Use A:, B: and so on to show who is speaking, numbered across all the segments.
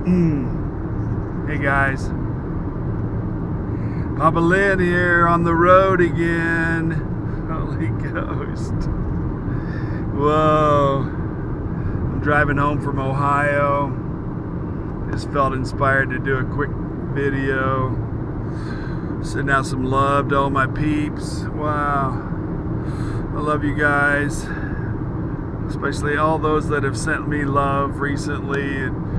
A: Hey guys, Papa Lynn here on the road again. Holy Ghost. Whoa. I'm driving home from Ohio. Just felt inspired to do a quick video. Sending out some love to all my peeps. Wow. I love you guys. Especially all those that have sent me love recently and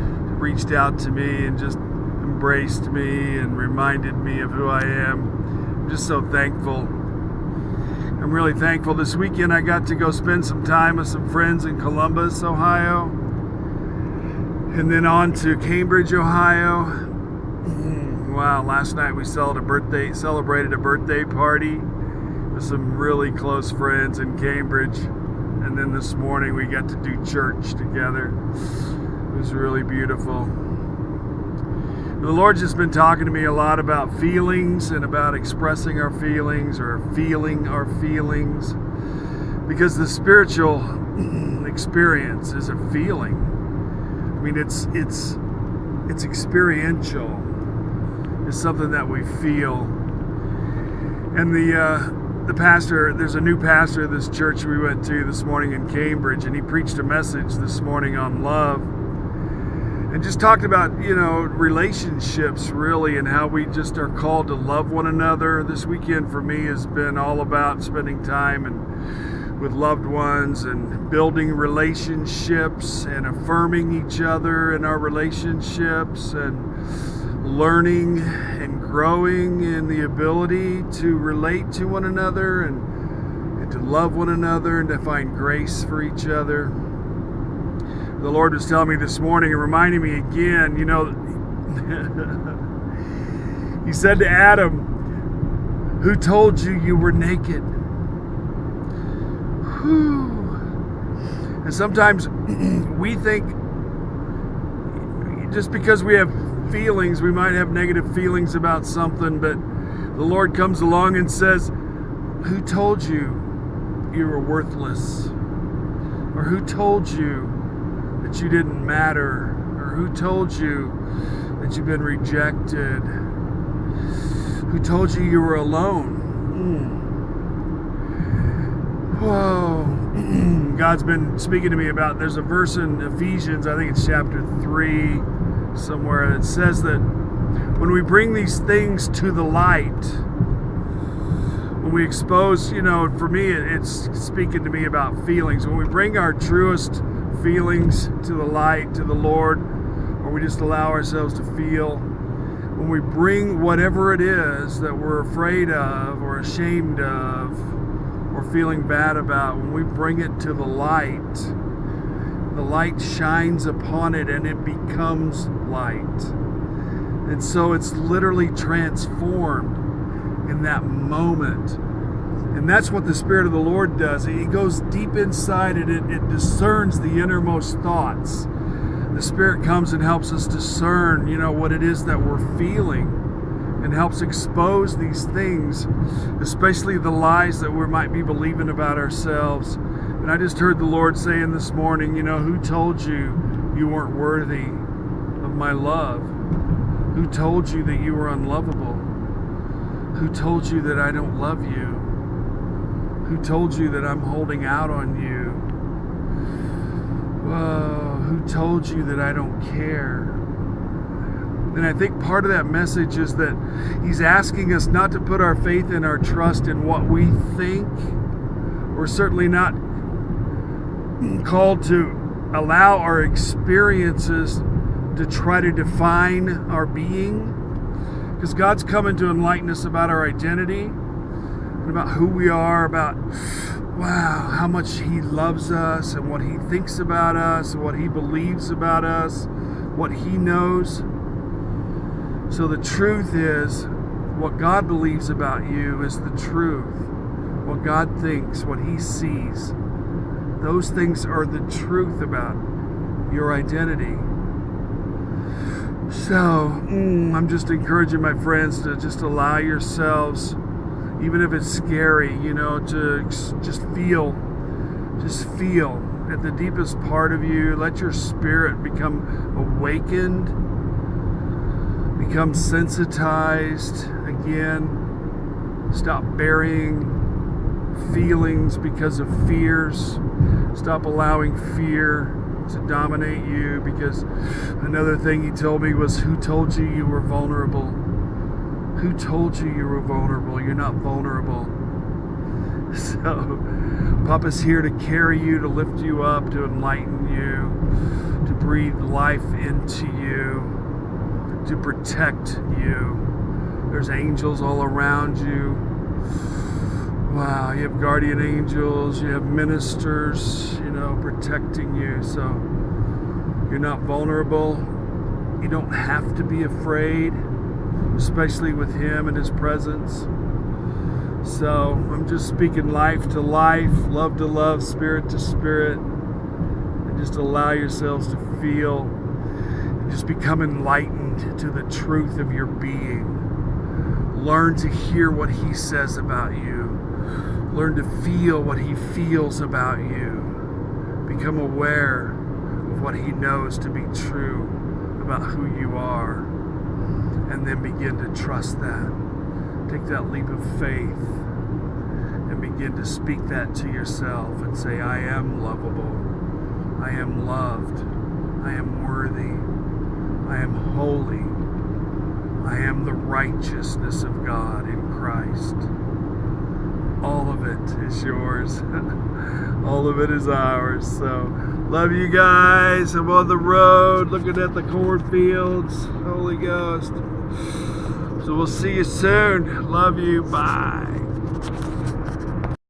A: reached out to me and just embraced me and reminded me of who I am. I'm just so thankful. I'm really thankful. This weekend I got to go spend some time with some friends in Columbus, Ohio, and then on to Cambridge, Ohio. Wow, last night we celebrated a birthday party with some really close friends in Cambridge. And then this morning we got to do church together. It was really beautiful. The Lord's just been talking to me a lot about feelings and about expressing our feelings or feeling our feelings. Because the spiritual experience is a feeling. I mean, it's experiential. It's something that we feel. And the pastor, there's a new pastor of this church we went to this morning in Cambridge, and he preached a message this morning on love and just talked about, relationships really, and how we just are called to love one another. This weekend for me has been all about spending time with loved ones and building relationships and affirming each other in our relationships and learning and growing in the ability to relate to one another and to love one another and to find grace for each other. The Lord was telling me this morning and reminding me again, He said to Adam, "Who told you you were naked?" Whew. And sometimes we think just because we have feelings, we might have negative feelings about something, but the Lord comes along and says, "Who told you you were worthless?" Or who told you that you didn't matter? Or who told you that you've been rejected? Who told you you were alone? Whoa. God's been speaking to me about, there's a verse in Ephesians, I think it's chapter 3 somewhere, that says that when we bring these things to the light, when we expose, for me it's speaking to me about feelings. When we bring our truest feelings to the light, to the Lord, or we just allow ourselves to feel, when we bring whatever it is that we're afraid of or ashamed of or feeling bad about, when we bring it to the light shines upon it and it becomes light. And so it's literally transformed in that moment. And that's what the Spirit of the Lord does. He goes deep inside it. It discerns the innermost thoughts. The Spirit comes and helps us discern, what it is that we're feeling, and helps expose these things, especially the lies that we might be believing about ourselves. And I just heard the Lord saying this morning, who told you you weren't worthy of my love? Who told you that you were unlovable? Who told you that I don't love you? Who told you that I'm holding out on you? Whoa, who told you that I don't care? And I think part of that message is that He's asking us not to put our faith and our trust in what we think. We're certainly not called to allow our experiences to try to define our being, because God's coming to enlighten us about our identity and about who we are, about how much He loves us and what He thinks about us and what He believes about us, what He knows. So the truth is, what God believes about you is the truth. What God thinks, what He sees, those things are the truth about your identity. So, I'm just encouraging my friends to just allow yourselves, even if it's scary, to just feel at the deepest part of you. Let your spirit become awakened become sensitized again. Stop burying feelings because of fears. Stop allowing fear to dominate you, because another thing he told me was, who told you you were vulnerable? Who told you you were vulnerable? You're not vulnerable. So Papa's here to carry you, to lift you up, to enlighten you, to breathe life into you, to protect you. There's angels all around you. Wow, you have guardian angels, you have ministers, protecting you. So you're not vulnerable. You don't have to be afraid, especially with him and his presence. So I'm just speaking life to life, love to love, spirit to spirit. And just allow yourselves to feel and just become enlightened to the truth of your being. Learn to hear what he says about you. Learn to feel what he feels about you. Become aware of what he knows to be true about who you are. And then begin to trust that. Take that leap of faith and begin to speak that to yourself and say, I am lovable. I am loved. I am worthy. I am holy. I am the righteousness of God in Christ. All of it is yours. All of it is ours. So, love you guys. I'm on the road looking at the cornfields. Holy Ghost. So we'll see you soon. Love you. Bye.